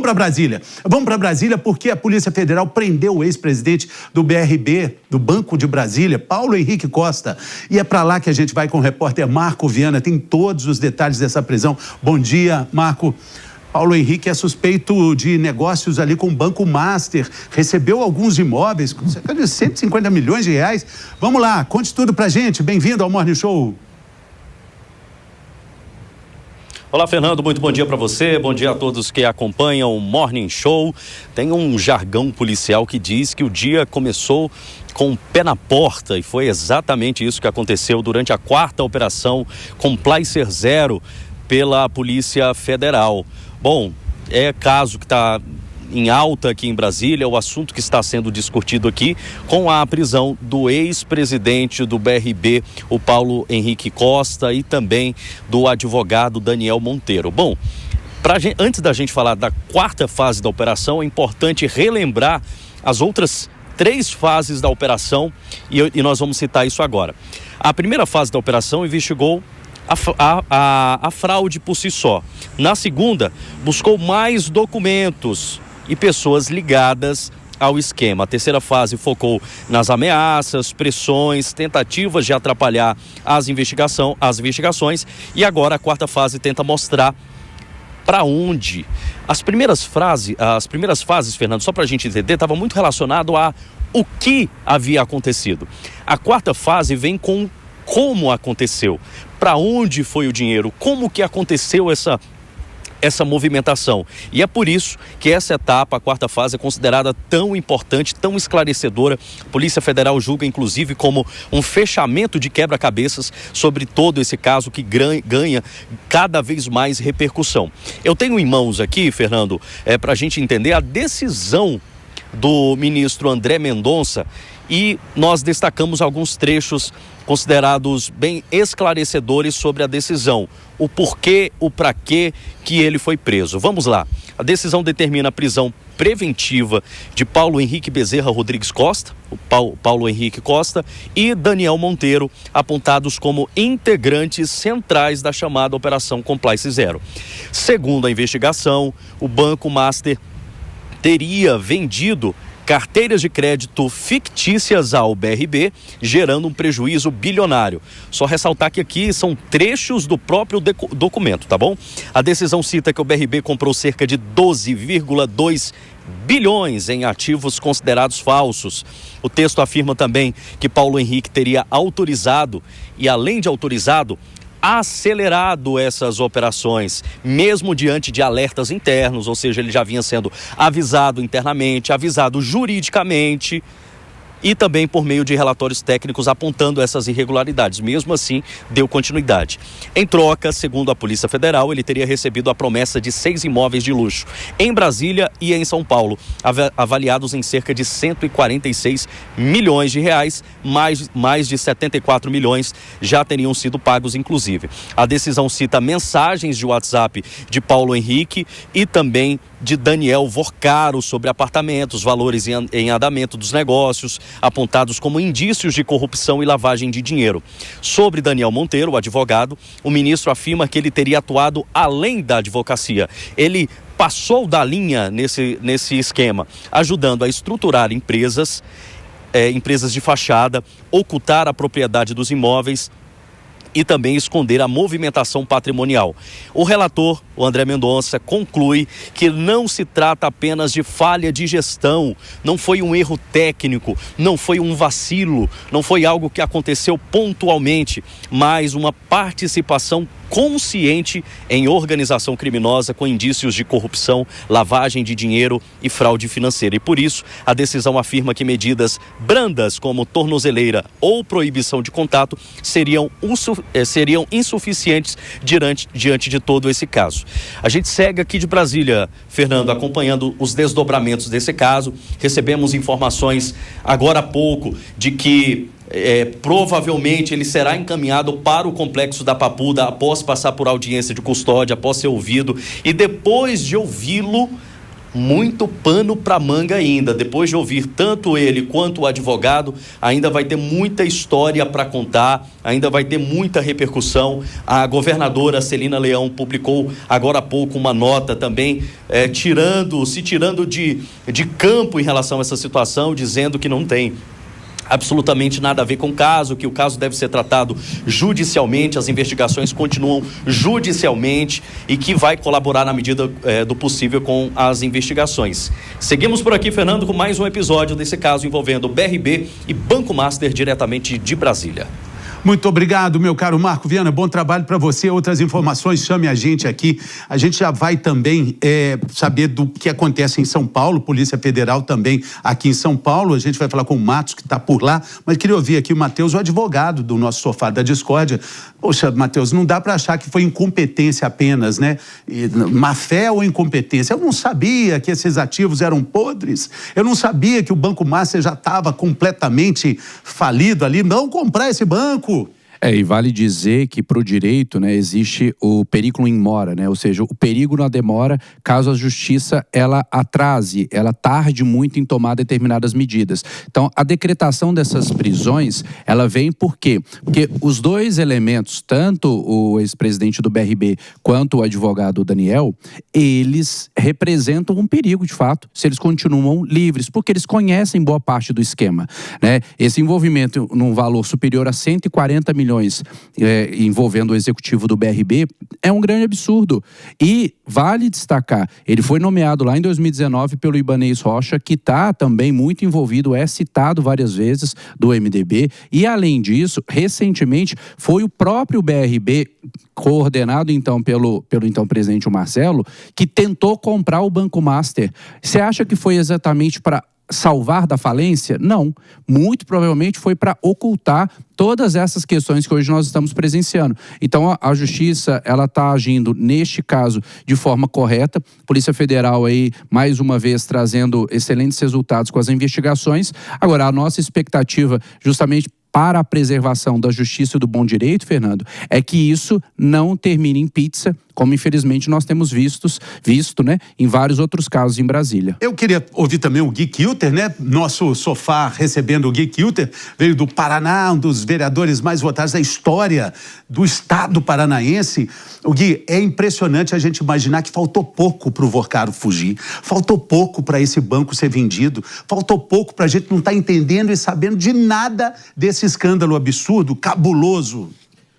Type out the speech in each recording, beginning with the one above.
para Brasília. Vamos para Brasília porque a Polícia Federal prendeu o ex-presidente do BRB, do Banco de Brasília, Paulo Henrique Costa. E é para lá que a gente vai com o repórter Marco Viana. Tem todos os detalhes dessa prisão. Bom dia, Marco. Paulo Henrique é suspeito de negócios ali com o Banco Master. Recebeu alguns imóveis, com cerca de 150 milhões de reais. Vamos lá, conte tudo pra gente. Bem-vindo ao Morning Show. Olá, Fernando, muito bom dia para você, bom dia a todos que acompanham o Morning Show. Tem um jargão policial que diz que o dia começou com o pé na porta e foi exatamente isso que aconteceu durante a 4ª operação Complicer Zero pela Polícia Federal. Bom, é caso que está em alta aqui em Brasília, o assunto que está sendo discutido aqui com a prisão do ex-presidente do BRB, o Paulo Henrique Costa, e também do advogado Daniel Monteiro. Bom, antes da gente falar da 4ª fase da operação, é importante relembrar as outras 3 fases da operação e nós vamos citar isso agora. A primeira fase da operação investigou a fraude por si só. Na segunda, buscou mais documentos e pessoas ligadas ao esquema. A terceira fase focou nas ameaças, pressões, tentativas de atrapalhar as investigações, e agora a 4ª fase tenta mostrar para onde. As primeiras fases, Fernando, só para a gente entender, estava muito relacionado a o que havia acontecido. A 4ª fase vem com como aconteceu, para onde foi o dinheiro, como que aconteceu essa movimentação. E é por isso que essa etapa, a 4ª fase, é considerada tão importante, tão esclarecedora. A Polícia Federal julga, inclusive, como um fechamento de quebra-cabeças sobre todo esse caso que ganha cada vez mais repercussão. Eu tenho em mãos aqui, Fernando, para a gente entender a decisão do ministro André Mendonça, e nós destacamos alguns trechos considerados bem esclarecedores sobre a decisão, o porquê, o pra quê que ele foi preso. Vamos lá. A decisão determina a prisão preventiva de Paulo Henrique Bezerra Rodrigues Costa, o Paulo Henrique Costa, e Daniel Monteiro, apontados como integrantes centrais da chamada Operação Complice Zero. Segundo a investigação, o Banco Master teria vendido carteiras de crédito fictícias ao BRB, gerando um prejuízo bilionário. Só ressaltar que aqui são trechos do próprio documento, tá bom? A decisão cita que o BRB comprou cerca de 12,2 bilhões em ativos considerados falsos. O texto afirma também que Paulo Henrique teria autorizado e, além de autorizado, acelerado essas operações, mesmo diante de alertas internos, ou seja, ele já vinha sendo avisado internamente, avisado juridicamente e também por meio de relatórios técnicos apontando essas irregularidades. Mesmo assim, deu continuidade. Em troca, segundo a Polícia Federal, ele teria recebido a promessa de 6 imóveis de luxo em Brasília e em São Paulo, avaliados em cerca de 146 milhões de reais, mais de 74 milhões já teriam sido pagos, inclusive. A decisão cita mensagens de WhatsApp de Paulo Henrique e também de Daniel Vorcaro sobre apartamentos, valores em andamento dos negócios, apontados como indícios de corrupção e lavagem de dinheiro. Sobre Daniel Monteiro, o advogado, o ministro afirma que ele teria atuado além da advocacia. Ele passou da linha nesse esquema, ajudando a estruturar empresas de fachada, ocultar a propriedade dos imóveis e também esconder a movimentação patrimonial. O relator, o André Mendonça, conclui que não se trata apenas de falha de gestão, não foi um erro técnico, não foi um vacilo, não foi algo que aconteceu pontualmente, mas uma participação consciente em organização criminosa com indícios de corrupção, lavagem de dinheiro e fraude financeira. E por isso, a decisão afirma que medidas brandas como tornozeleira ou proibição de contato seriam insuficientes diante de todo esse caso. A gente segue aqui de Brasília, Fernando, acompanhando os desdobramentos desse caso. Recebemos informações agora há pouco de que provavelmente ele será encaminhado para o complexo da Papuda após passar por audiência de custódia, após ser ouvido, e depois de ouvi-lo, muito pano para manga ainda. Depois de ouvir tanto ele quanto o advogado, ainda vai ter muita história para contar, ainda vai ter muita repercussão. A governadora Celina Leão publicou agora há pouco uma nota também, se tirando de campo em relação a essa situação, dizendo que não tem absolutamente nada a ver com o caso, que o caso deve ser tratado judicialmente, as investigações continuam judicialmente e que vai colaborar na medida do possível com as investigações. Seguimos por aqui, Fernando, com mais um episódio desse caso envolvendo BRB e Banco Master, diretamente de Brasília. Muito obrigado, meu caro Marco Viana, bom trabalho para você. Outras informações, chame a gente aqui. A gente já vai também saber do que acontece em São Paulo, Polícia Federal também aqui em São Paulo. A gente vai falar com o Matos, que está por lá, mas queria ouvir aqui o Matheus, o advogado do nosso Sofá da Discórdia. Poxa, Matheus, não dá para achar que foi incompetência apenas, né? Má fé ou incompetência? Eu não sabia que esses ativos eram podres, eu não sabia que o Banco Master já estava completamente falido ali. Não comprar esse banco. E vale dizer que para o direito, né, existe o periculum in mora, né? Ou seja, o perigo na demora caso a justiça ela atrase, ela tarde muito em tomar determinadas medidas. Então, a decretação dessas prisões, ela vem por quê? Porque os dois elementos, tanto o ex-presidente do BRB quanto o advogado Daniel, eles representam um perigo de fato, se eles continuam livres, porque eles conhecem boa parte do esquema, né? Esse envolvimento num valor superior a 140 milhões envolvendo o executivo do BRB, é um grande absurdo. E vale destacar, ele foi nomeado lá em 2019 pelo Ibanez Rocha, que está também muito envolvido, é citado várias vezes do MDB, e além disso, recentemente, foi o próprio BRB, coordenado então pelo então presidente Marcelo, que tentou comprar o Banco Master. Você acha que foi exatamente para salvar da falência? Não. Muito provavelmente foi para ocultar todas essas questões que hoje nós estamos presenciando. Então, a Justiça, ela está agindo, neste caso, de forma correta. Polícia Federal aí, mais uma vez, trazendo excelentes resultados com as investigações. Agora, a nossa expectativa, justamente para a preservação da justiça e do bom direito, Fernando, é que isso não termine em pizza, como infelizmente nós temos visto, né, em vários outros casos em Brasília. Eu queria ouvir também o Gui Kilter, né? Nosso Sofá recebendo o Gui Kilter, veio do Paraná, um dos vereadores mais votados da história do estado paranaense. O Gui, é impressionante a gente imaginar que faltou pouco para o Vorcaro fugir, faltou pouco para esse banco ser vendido, faltou pouco para a gente não estar entendendo e sabendo de nada desse escândalo absurdo, cabuloso.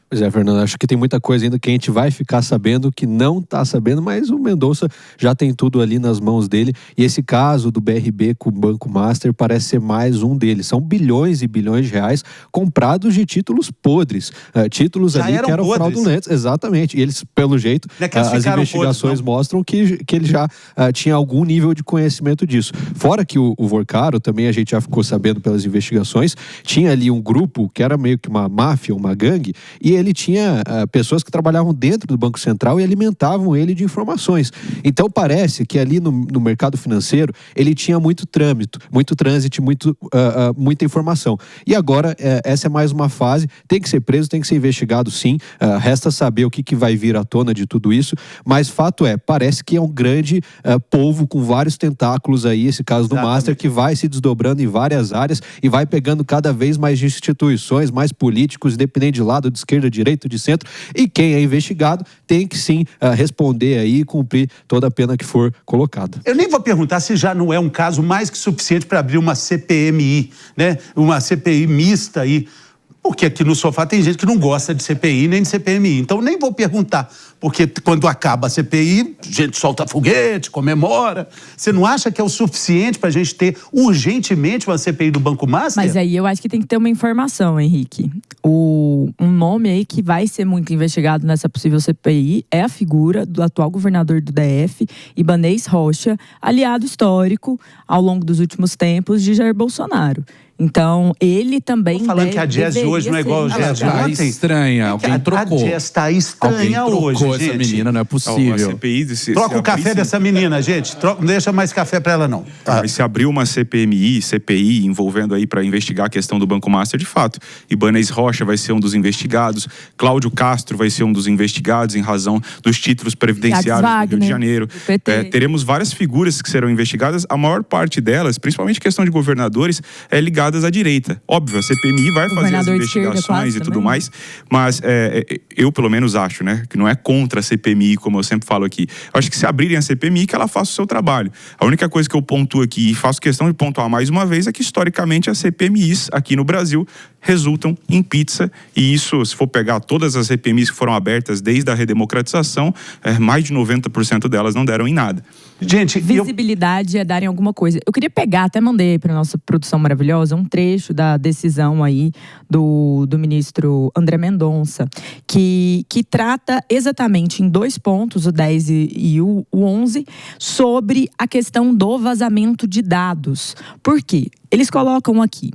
Pois é, Fernando, acho que tem muita coisa ainda que a gente vai ficar sabendo, que não está sabendo, mas o Mendonça já tem tudo ali nas mãos dele, e esse caso do BRB com o Banco Master parece ser mais um deles. São bilhões e bilhões de reais comprados de títulos podres, títulos já ali que eram fraudulentos, exatamente, e eles, pelo jeito, as investigações mostram que ele já tinha algum nível de conhecimento disso. Fora que o Vorcaro, também a gente já ficou sabendo pelas investigações, tinha ali um grupo que era meio que uma máfia, uma gangue, e ele tinha pessoas que trabalhavam dentro do Banco Central e alimentavam ele de informações. Então parece que ali no mercado financeiro ele tinha muito trânsito, muita informação. E agora essa é mais uma fase, tem que ser preso, tem que ser investigado sim, resta saber o que vai vir à tona de tudo isso, mas fato é, parece que é um grande polvo com vários tentáculos aí, esse caso do Master, que vai se desdobrando em várias áreas e vai pegando cada vez mais instituições, mais políticos, independente de lado, de esquerda, de direita, de centro, e quem é investigado tem que sim responder aí e cumprir toda a pena que for colocada. Eu nem vou perguntar se já não é um caso mais que suficiente para abrir uma CPMI, né? Uma CPI mista aí. Porque aqui no Sofá tem gente que não gosta de CPI nem de CPMI. Então nem vou perguntar, porque quando acaba a CPI, a gente solta foguete, comemora. Você não acha que é o suficiente para a gente ter urgentemente uma CPI do Banco Master? Mas aí eu acho que tem que ter uma informação, Henrique. Um nome aí que vai ser muito investigado nessa possível CPI é a figura do atual governador do DF, Ibanez Rocha, aliado histórico ao longo dos últimos tempos de Jair Bolsonaro. Então, ele também falando que a Jazz de hoje não é igual ao Jazz de Tá ontem. estranha, alguém trocou. A Jazz tá estranha Alguém hoje, trocou essa gente. menina, não é A possível. CPI, Troca o café dessa menina, gente. Não deixa mais café pra ela, não. Mas se abriu uma CPI envolvendo aí para investigar a questão do Banco Master, de fato. Ibanez Rocha vai ser um dos investigados, Cláudio Castro vai ser um dos investigados em razão dos títulos previdenciários do Rio de Janeiro. Teremos várias figuras que serão investigadas, a maior parte delas, principalmente questão de governadores, ligadas à direita. Óbvio, a CPMI vai fazer as investigações e tudo mais, mas eu pelo menos acho, né, que não é contra a CPMI, como eu sempre falo aqui. Eu acho que se abrirem a CPMI, que ela faça o seu trabalho. A única coisa que eu pontuo aqui, e faço questão de pontuar mais uma vez, é que historicamente as CPMIs aqui no Brasil resultam em pizza, e isso, se for pegar todas as CPMIs que foram abertas desde a redemocratização, mais de 90% delas não deram em nada. Gente, visibilidade é darem alguma coisa. Eu queria pegar, até mandei para nossa produção maravilhosa, um trecho da decisão aí do ministro André Mendonça, que trata exatamente em 2 pontos, o 10 e o 11, sobre a questão do vazamento de dados. Por quê? Eles colocam aqui,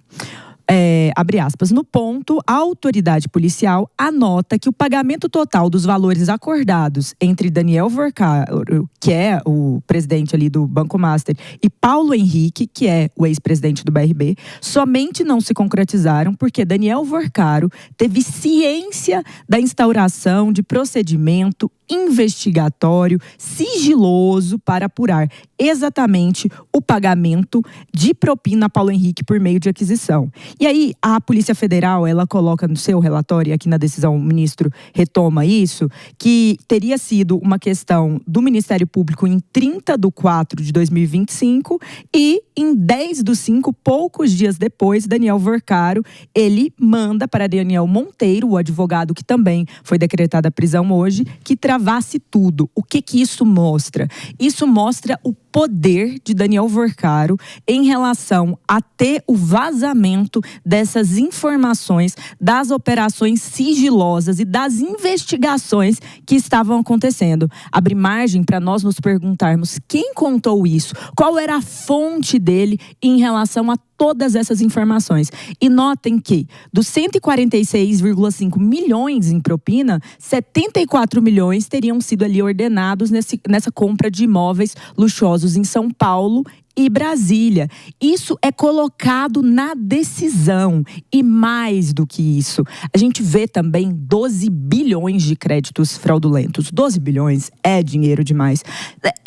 abre aspas, no ponto, a autoridade policial anota que o pagamento total dos valores acordados entre Daniel Vorcaro, que é o presidente ali do Banco Master, e Paulo Henrique, que é o ex-presidente do BRB, somente não se concretizaram porque Daniel Vorcaro teve ciência da instauração de procedimento investigatório, sigiloso, para apurar exatamente o pagamento de propina a Paulo Henrique por meio de aquisição. E aí, a Polícia Federal, ela coloca no seu relatório, e aqui na decisão o ministro retoma isso, que teria sido uma questão do Ministério Público em 30/4/2025 e em 10/5, poucos dias depois, Daniel Vorcaro, ele manda para Daniel Monteiro, o advogado que também foi decretada a prisão hoje, que travasse tudo. O que isso mostra? Isso mostra o poder de Daniel Vorcaro em relação a ter o vazamento dessas informações das operações sigilosas e das investigações que estavam acontecendo. Abre margem para nós nos perguntarmos quem contou isso, qual era a fonte dele em relação a todas essas informações. E notem que, dos 146,5 milhões em propina, 74 milhões teriam sido ali ordenados nessa compra de imóveis luxuosos em São Paulo e Brasília. Isso é colocado na decisão. E mais do que isso, a gente vê também 12 bilhões de créditos fraudulentos. 12 bilhões é dinheiro demais.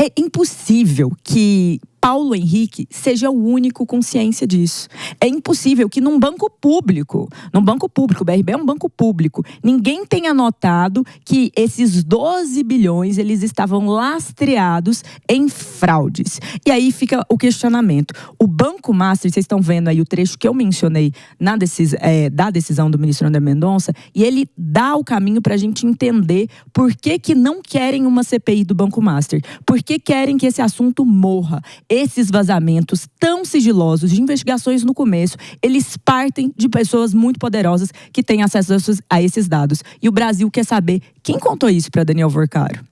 É impossível que Paulo Henrique seja o único com ciência disso. É impossível que num banco público, o BRB é um banco público, ninguém tenha notado que esses 12 bilhões, eles estavam lastreados em fraudes. E aí fica o questionamento. O Banco Master, vocês estão vendo aí o trecho que eu mencionei da decisão do ministro André Mendonça, e ele dá o caminho para a gente entender por que não querem uma CPI do Banco Master. Por que querem que esse assunto morra. Esses vazamentos tão sigilosos de investigações no começo, eles partem de pessoas muito poderosas que têm acesso a esses dados. E o Brasil quer saber quem contou isso para Daniel Vorcaro.